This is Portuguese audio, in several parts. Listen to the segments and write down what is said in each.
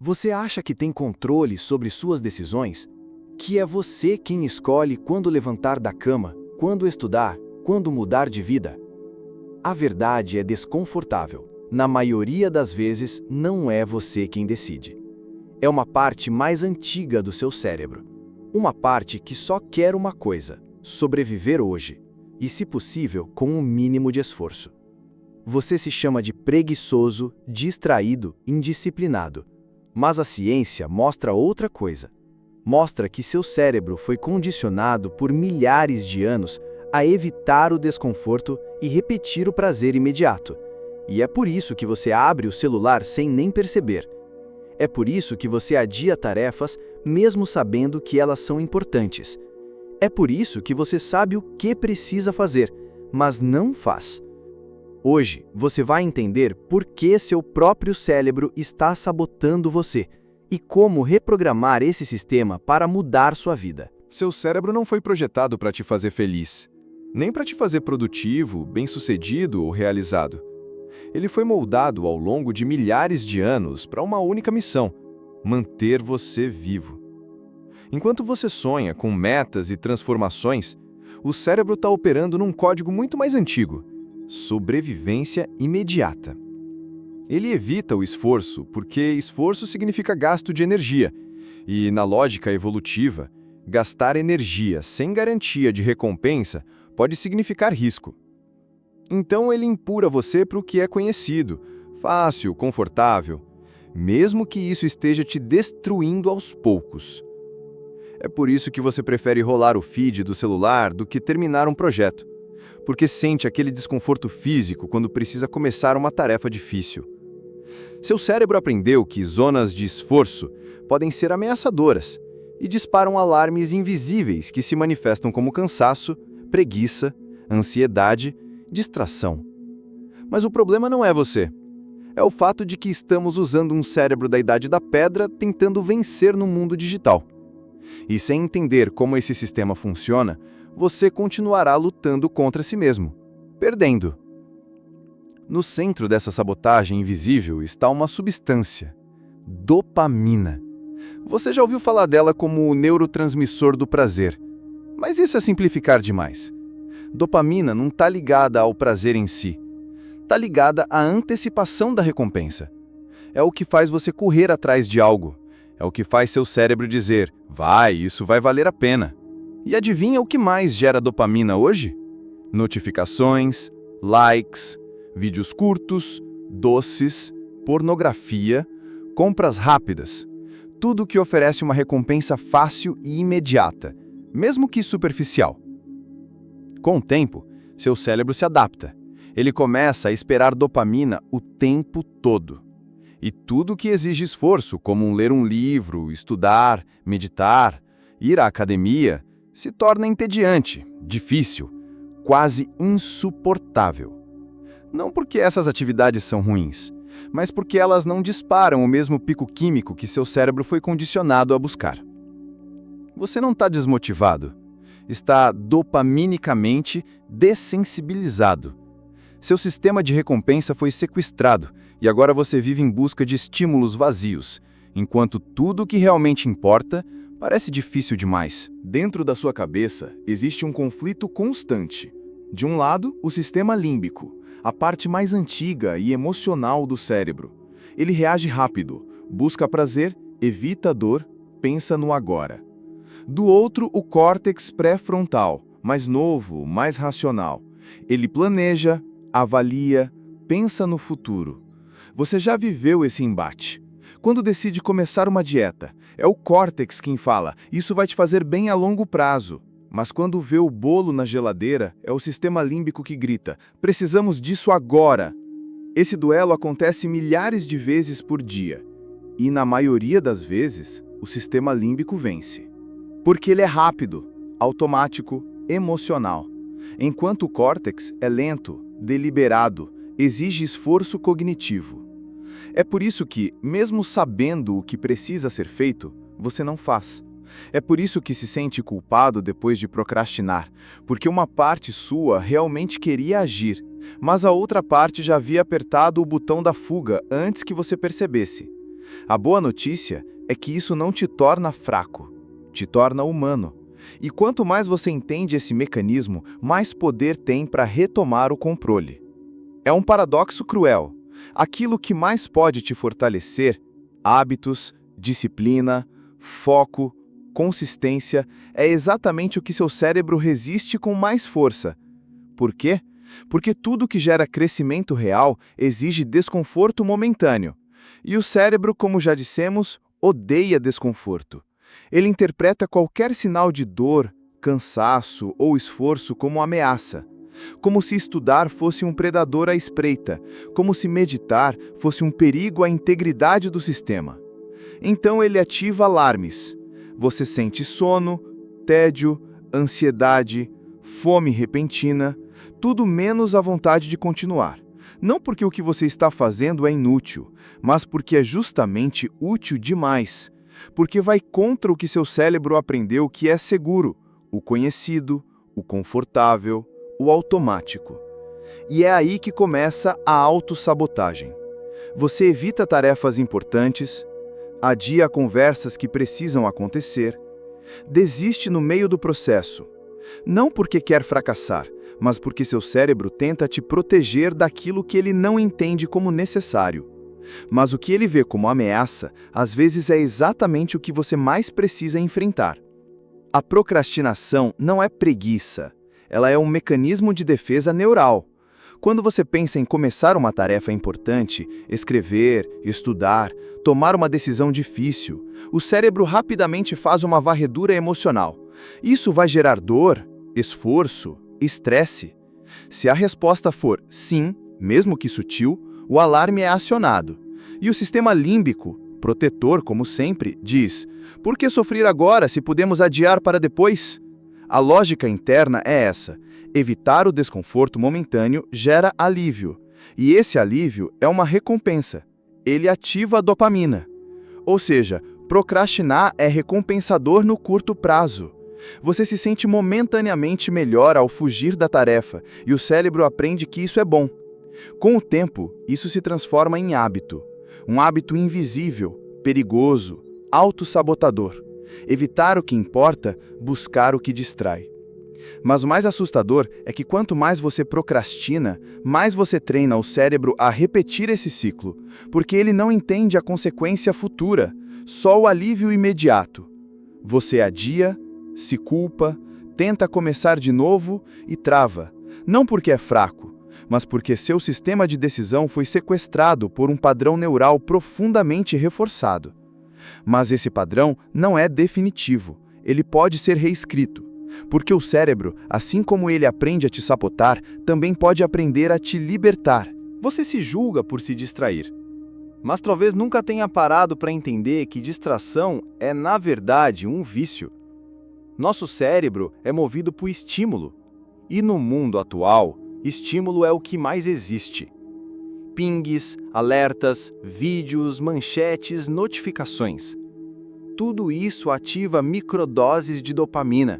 Você acha que tem controle sobre suas decisões? Que é você quem escolhe quando levantar da cama, quando estudar, quando mudar de vida? A verdade é desconfortável. Na maioria das vezes, não é você quem decide. É uma parte mais antiga do seu cérebro. Uma parte que só quer uma coisa: sobreviver hoje. E, se possível, com o mínimo de esforço. Você se chama de preguiçoso, distraído, indisciplinado. Mas a ciência mostra outra coisa. Mostra que seu cérebro foi condicionado por milhares de anos a evitar o desconforto e repetir o prazer imediato. E é por isso que você abre o celular sem nem perceber. É por isso que você adia tarefas, mesmo sabendo que elas são importantes. É por isso que você sabe o que precisa fazer, mas não faz. Hoje, você vai entender por que seu próprio cérebro está sabotando você e como reprogramar esse sistema para mudar sua vida. Seu cérebro não foi projetado para te fazer feliz, nem para te fazer produtivo, bem-sucedido ou realizado. Ele foi moldado ao longo de milhares de anos para uma única missão: manter você vivo. Enquanto você sonha com metas e transformações, o cérebro está operando num código muito mais antigo: sobrevivência imediata. Ele evita o esforço porque esforço significa gasto de energia, e, na lógica evolutiva, gastar energia sem garantia de recompensa pode significar risco. Então ele empurra você para o que é conhecido, fácil, confortável, mesmo que isso esteja te destruindo aos poucos. É por isso que você prefere rolar o feed do celular do que terminar um projeto, porque sente aquele desconforto físico quando precisa começar uma tarefa difícil. Seu cérebro aprendeu que zonas de esforço podem ser ameaçadoras e disparam alarmes invisíveis que se manifestam como cansaço, preguiça, ansiedade, distração. Mas o problema não é você. É o fato de que estamos usando um cérebro da Idade da Pedra tentando vencer no mundo digital. E sem entender como esse sistema funciona, você continuará lutando contra si mesmo, perdendo. No centro dessa sabotagem invisível está uma substância: dopamina. Você já ouviu falar dela como o neurotransmissor do prazer, mas isso é simplificar demais. Dopamina não está ligada ao prazer em si. Está ligada à antecipação da recompensa. É o que faz você correr atrás de algo. É o que faz seu cérebro dizer: vai, isso vai valer a pena. E adivinha o que mais gera dopamina hoje? Notificações, likes, vídeos curtos, doces, pornografia, compras rápidas. Tudo que oferece uma recompensa fácil e imediata, mesmo que superficial. Com o tempo, seu cérebro se adapta. Ele começa a esperar dopamina o tempo todo. E tudo que exige esforço, como ler um livro, estudar, meditar, ir à academia, se torna entediante, difícil, quase insuportável. Não porque essas atividades são ruins, mas porque elas não disparam o mesmo pico químico que seu cérebro foi condicionado a buscar. Você não está desmotivado. Está dopaminicamente dessensibilizado. Seu sistema de recompensa foi sequestrado e agora você vive em busca de estímulos vazios, enquanto tudo o que realmente importa parece difícil demais. Dentro da sua cabeça existe um conflito constante. De um lado, o sistema límbico, a parte mais antiga e emocional do cérebro. Ele reage rápido, busca prazer, evita dor, pensa no agora. Do outro, o córtex pré-frontal, mais novo, mais racional. Ele planeja, avalia, pensa no futuro. Você já viveu esse embate. Quando decide começar uma dieta, é o córtex quem fala: isso vai te fazer bem a longo prazo. Mas quando vê o bolo na geladeira, é o sistema límbico que grita: precisamos disso agora. Esse duelo acontece milhares de vezes por dia. E, na maioria das vezes, o sistema límbico vence. Porque ele é rápido, automático, emocional. Enquanto o córtex é lento, deliberado, exige esforço cognitivo. É por isso que, mesmo sabendo o que precisa ser feito, você não faz. É por isso que se sente culpado depois de procrastinar, porque uma parte sua realmente queria agir, mas a outra parte já havia apertado o botão da fuga antes que você percebesse. A boa notícia é que isso não te torna fraco, te torna humano. E quanto mais você entende esse mecanismo, mais poder tem para retomar o controle. É um paradoxo cruel. Aquilo que mais pode te fortalecer, hábitos, disciplina, foco, consistência, é exatamente o que seu cérebro resiste com mais força. Por quê? Porque tudo que gera crescimento real exige desconforto momentâneo. E o cérebro, como já dissemos, odeia desconforto. Ele interpreta qualquer sinal de dor, cansaço ou esforço como ameaça. Como se estudar fosse um predador à espreita, como se meditar fosse um perigo à integridade do sistema. Então ele ativa alarmes. Você sente sono, tédio, ansiedade, fome repentina, tudo menos a vontade de continuar. Não porque o que você está fazendo é inútil, mas porque é justamente útil demais. Porque vai contra o que seu cérebro aprendeu que é seguro, o conhecido, o confortável, o automático. E é aí que começa a autossabotagem. Você evita tarefas importantes, adia conversas que precisam acontecer, desiste no meio do processo. Não porque quer fracassar, mas porque seu cérebro tenta te proteger daquilo que ele não entende como necessário. Mas o que ele vê como ameaça, às vezes é exatamente o que você mais precisa enfrentar. A procrastinação não é preguiça, ela é um mecanismo de defesa neural. Quando você pensa em começar uma tarefa importante, escrever, estudar, tomar uma decisão difícil, o cérebro rapidamente faz uma varredura emocional. Isso vai gerar dor, esforço, estresse. Se a resposta for sim, mesmo que sutil, o alarme é acionado. E o sistema límbico, protetor como sempre, diz: por que sofrer agora se podemos adiar para depois? A lógica interna é essa: evitar o desconforto momentâneo gera alívio. E esse alívio é uma recompensa. Ele ativa a dopamina. Ou seja, procrastinar é recompensador no curto prazo. Você se sente momentaneamente melhor ao fugir da tarefa, e o cérebro aprende que isso é bom. Com o tempo, isso se transforma em hábito. Um hábito invisível, perigoso, autossabotador. Evitar o que importa, buscar o que distrai. Mas o mais assustador é que quanto mais você procrastina, mais você treina o cérebro a repetir esse ciclo, porque ele não entende a consequência futura, só o alívio imediato. Você adia, se culpa, tenta começar de novo e trava, não porque é fraco, mas porque seu sistema de decisão foi sequestrado por um padrão neural profundamente reforçado. Mas esse padrão não é definitivo, ele pode ser reescrito, porque o cérebro, assim como ele aprende a te sabotar, também pode aprender a te libertar. Você se julga por se distrair, mas talvez nunca tenha parado para entender que distração é, na verdade, um vício. Nosso cérebro é movido por estímulo, e no mundo atual, estímulo é o que mais existe. Pings, alertas, vídeos, manchetes, notificações. Tudo isso ativa microdoses de dopamina.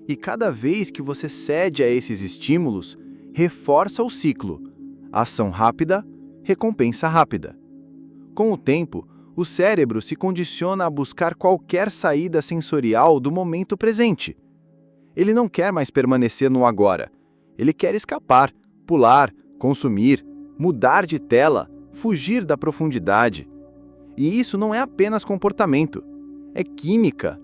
E cada vez que você cede a esses estímulos, reforça o ciclo. Ação rápida, recompensa rápida. Com o tempo, o cérebro se condiciona a buscar qualquer saída sensorial do momento presente. Ele não quer mais permanecer no agora. Ele quer escapar, pular, consumir, mudar de tela, fugir da profundidade. E isso não é apenas comportamento, é química.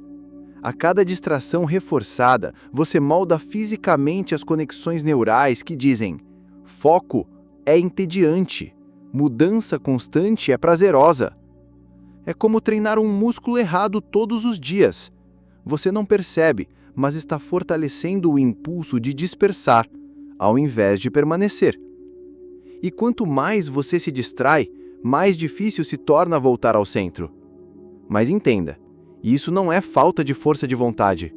A cada distração reforçada, você molda fisicamente as conexões neurais que dizem: foco é entediante, mudança constante é prazerosa. É como treinar um músculo errado todos os dias. Você não percebe, mas está fortalecendo o impulso de dispersar, ao invés de permanecer. E quanto mais você se distrai, mais difícil se torna voltar ao centro. Mas entenda, isso não é falta de força de vontade.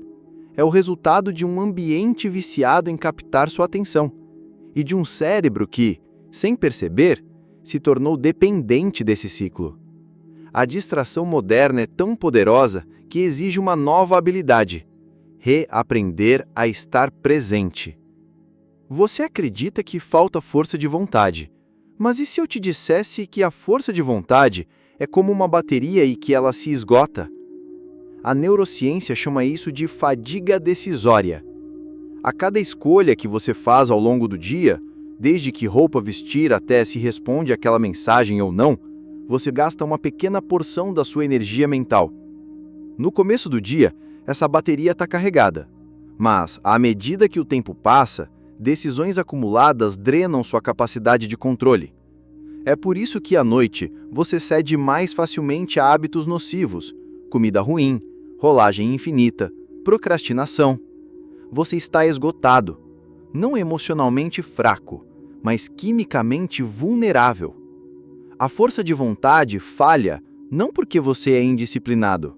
É o resultado de um ambiente viciado em captar sua atenção e de um cérebro que, sem perceber, se tornou dependente desse ciclo. A distração moderna é tão poderosa que exige uma nova habilidade: reaprender a estar presente. Você acredita que falta força de vontade, mas e se eu te dissesse que a força de vontade É como uma bateria e que ela se esgota. A neurociência chama isso de fadiga decisória. A cada escolha que você faz ao longo do dia, desde que roupa vestir até se responde àquela mensagem ou não, você gasta uma pequena porção da sua energia mental. No começo do dia, essa bateria está carregada. Mas, à medida que o tempo passa, decisões acumuladas drenam sua capacidade de controle. É por isso que à noite você cede mais facilmente a hábitos nocivos, comida ruim, rolagem infinita, procrastinação. Você está esgotado, não emocionalmente fraco, mas quimicamente vulnerável. A força de vontade falha não porque você é indisciplinado,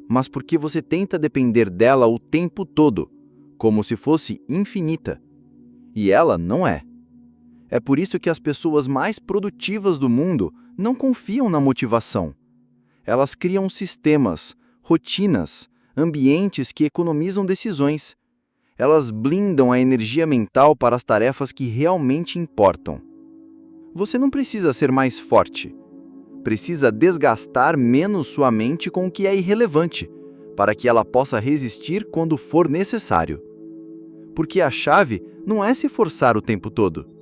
mas porque você tenta depender dela o tempo todo, como se fosse infinita. E ela não é. É por isso que as pessoas mais produtivas do mundo não confiam na motivação. Elas criam sistemas, rotinas, ambientes que economizam decisões. Elas blindam a energia mental para as tarefas que realmente importam. Você não precisa ser mais forte. Precisa desgastar menos sua mente com o que é irrelevante, para que ela possa resistir quando for necessário. Porque a chave não é se forçar o tempo todo.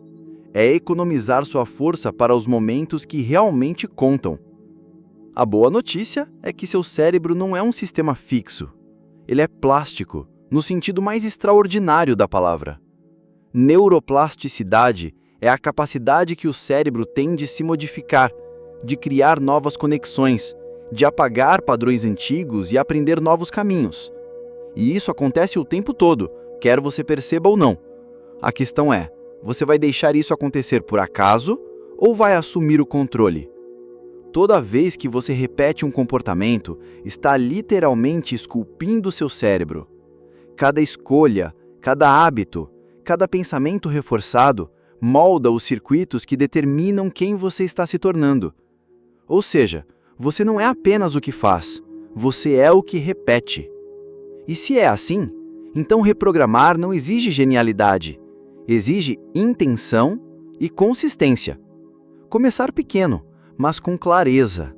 É economizar sua força para os momentos que realmente contam. A boa notícia é que seu cérebro não é um sistema fixo. Ele é plástico, no sentido mais extraordinário da palavra. Neuroplasticidade é a capacidade que o cérebro tem de se modificar, de criar novas conexões, de apagar padrões antigos e aprender novos caminhos. E isso acontece o tempo todo, quer você perceba ou não. A questão é, você vai deixar isso acontecer por acaso ou vai assumir o controle? Toda vez que você repete um comportamento, está literalmente esculpindo seu cérebro. Cada escolha, cada hábito, cada pensamento reforçado molda os circuitos que determinam quem você está se tornando. Ou seja, você não é apenas o que faz, você é o que repete. E se é assim, então reprogramar não exige genialidade, exige intenção e consistência. Começar pequeno, mas com clareza.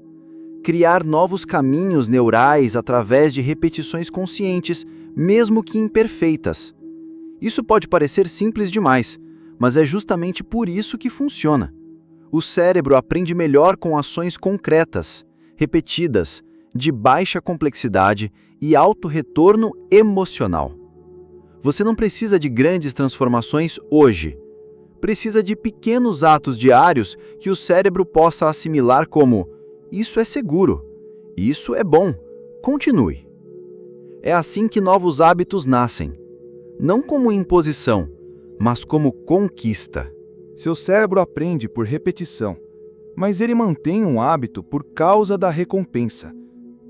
Criar novos caminhos neurais através de repetições conscientes, mesmo que imperfeitas. Isso pode parecer simples demais, mas é justamente por isso que funciona. O cérebro aprende melhor com ações concretas, repetidas, de baixa complexidade e alto retorno emocional. Você não precisa de grandes transformações hoje. Precisa de pequenos atos diários que o cérebro possa assimilar como: isso é seguro, isso é bom, continue. É assim que novos hábitos nascem, não como imposição, mas como conquista. Seu cérebro aprende por repetição, mas ele mantém um hábito por causa da recompensa.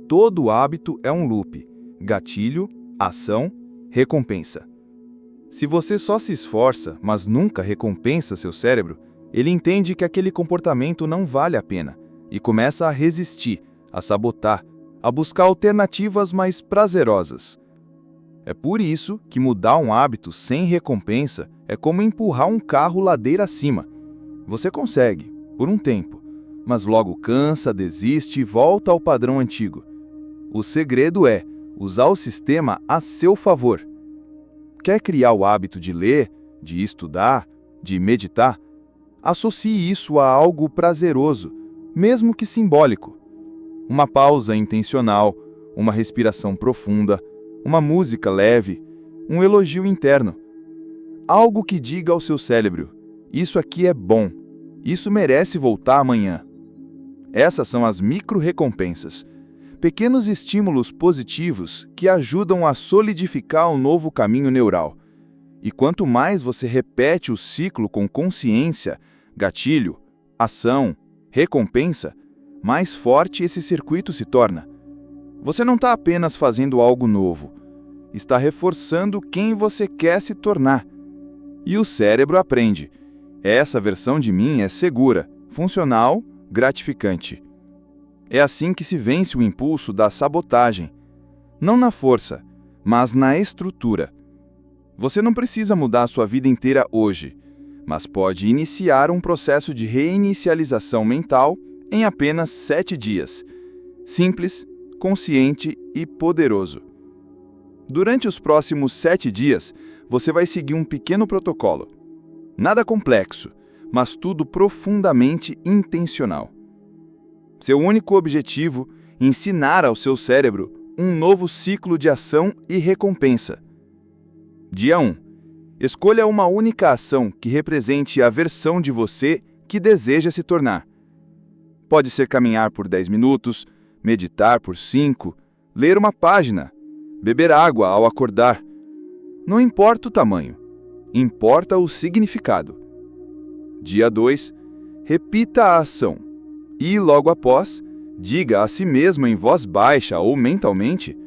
Todo hábito é um loop: gatilho, ação, recompensa. Se você só se esforça, mas nunca recompensa seu cérebro, ele entende que aquele comportamento não vale a pena e começa a resistir, a sabotar, a buscar alternativas mais prazerosas. É por isso que mudar um hábito sem recompensa é como empurrar um carro ladeira acima. Você consegue, por um tempo, mas logo cansa, desiste e volta ao padrão antigo. O segredo é usar o sistema a seu favor. Quer criar o hábito de ler, de estudar, de meditar? Associe isso a algo prazeroso, mesmo que simbólico. Uma pausa intencional, uma respiração profunda, uma música leve, um elogio interno. Algo que diga ao seu cérebro: isso aqui é bom, isso merece voltar amanhã. Essas são as micro-recompensas, pequenos estímulos positivos que ajudam a solidificar um novo caminho neural. E quanto mais você repete o ciclo com consciência, gatilho, ação, recompensa, mais forte esse circuito se torna. Você não está apenas fazendo algo novo, está reforçando quem você quer se tornar. E o cérebro aprende: essa versão de mim é segura, funcional, gratificante. É assim que se vence o impulso da sabotagem. Não na força, mas na estrutura. Você não precisa mudar a sua vida inteira hoje, mas pode iniciar um processo de reinicialização mental em apenas 7 dias. Simples, consciente e poderoso. Durante os próximos 7 dias, você vai seguir um pequeno protocolo. Nada complexo, mas tudo profundamente intencional. Seu único objetivo é ensinar ao seu cérebro um novo ciclo de ação e recompensa. Dia 1. Escolha uma única ação que represente a versão de você que deseja se tornar. Pode ser caminhar por 10 minutos, meditar por 5, ler uma página, beber água ao acordar. Não importa o tamanho, importa o significado. Dia 2. Repita a ação e, logo após, diga a si mesmo em voz baixa ou mentalmente: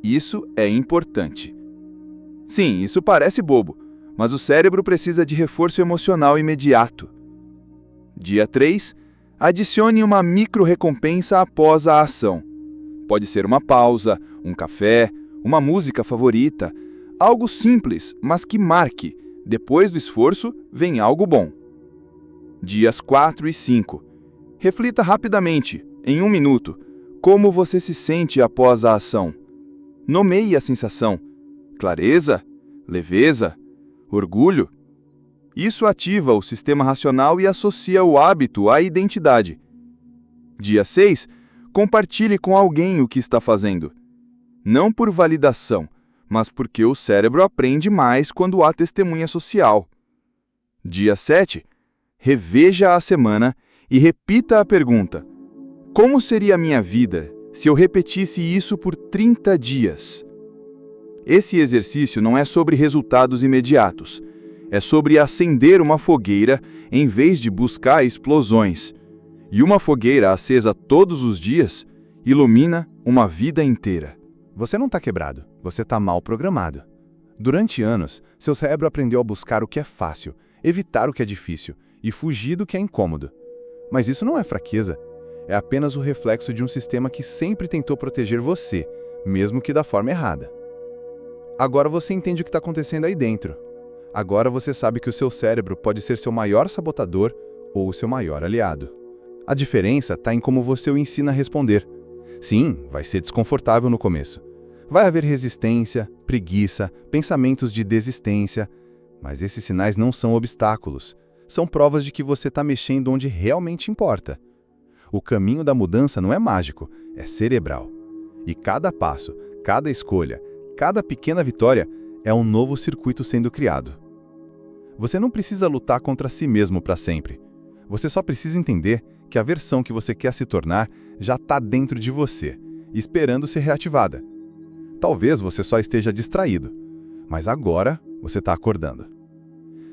isso é importante. Sim, isso parece bobo, mas o cérebro precisa de reforço emocional imediato. Dia 3. Adicione uma micro-recompensa após a ação. Pode ser uma pausa, um café, uma música favorita, algo simples, mas que marque: depois do esforço vem algo bom. Dias 4 e 5. Reflita rapidamente, em 1 minuto, como você se sente após a ação. Nomeie a sensação: clareza, leveza, orgulho. Isso ativa o sistema racional e associa o hábito à identidade. Dia 6. Compartilhe com alguém o que está fazendo. Não por validação, mas porque o cérebro aprende mais quando há testemunha social. Dia 7. Reveja a semana e repita a pergunta: como seria a minha vida se eu repetisse isso por 30 dias? Esse exercício não é sobre resultados imediatos. É sobre acender uma fogueira em vez de buscar explosões. E uma fogueira acesa todos os dias ilumina uma vida inteira. Você não está quebrado, você está mal programado. Durante anos, seu cérebro aprendeu a buscar o que é fácil, evitar o que é difícil e fugir do que é incômodo. Mas isso não é fraqueza, é apenas o reflexo de um sistema que sempre tentou proteger você, mesmo que da forma errada. Agora você entende o que está acontecendo aí dentro. Agora você sabe que o seu cérebro pode ser seu maior sabotador ou seu maior aliado. A diferença está em como você o ensina a responder. Sim, vai ser desconfortável no começo. Vai haver resistência, preguiça, pensamentos de desistência, mas esses sinais não são obstáculos. São provas de que você está mexendo onde realmente importa. O caminho da mudança não é mágico, é cerebral. E cada passo, cada escolha, cada pequena vitória é um novo circuito sendo criado. Você não precisa lutar contra si mesmo para sempre. Você só precisa entender que a versão que você quer se tornar já está dentro de você, esperando ser reativada. Talvez você só esteja distraído, mas agora você está acordando.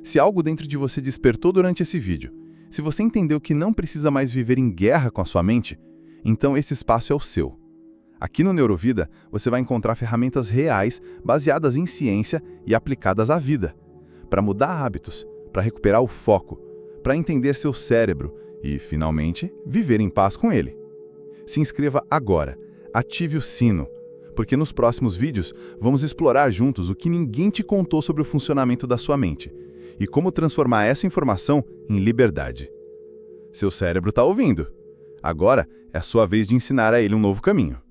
Se algo dentro de você despertou durante esse vídeo, se você entendeu que não precisa mais viver em guerra com a sua mente, então esse espaço é o seu. Aqui no Neurovida, você vai encontrar ferramentas reais, baseadas em ciência e aplicadas à vida, para mudar hábitos, para recuperar o foco, para entender seu cérebro e, finalmente, viver em paz com ele. Se inscreva agora, ative o sino, porque nos próximos vídeos vamos explorar juntos o que ninguém te contou sobre o funcionamento da sua mente e como transformar essa informação em liberdade. Seu cérebro está ouvindo. Agora é a sua vez de ensinar a ele um novo caminho.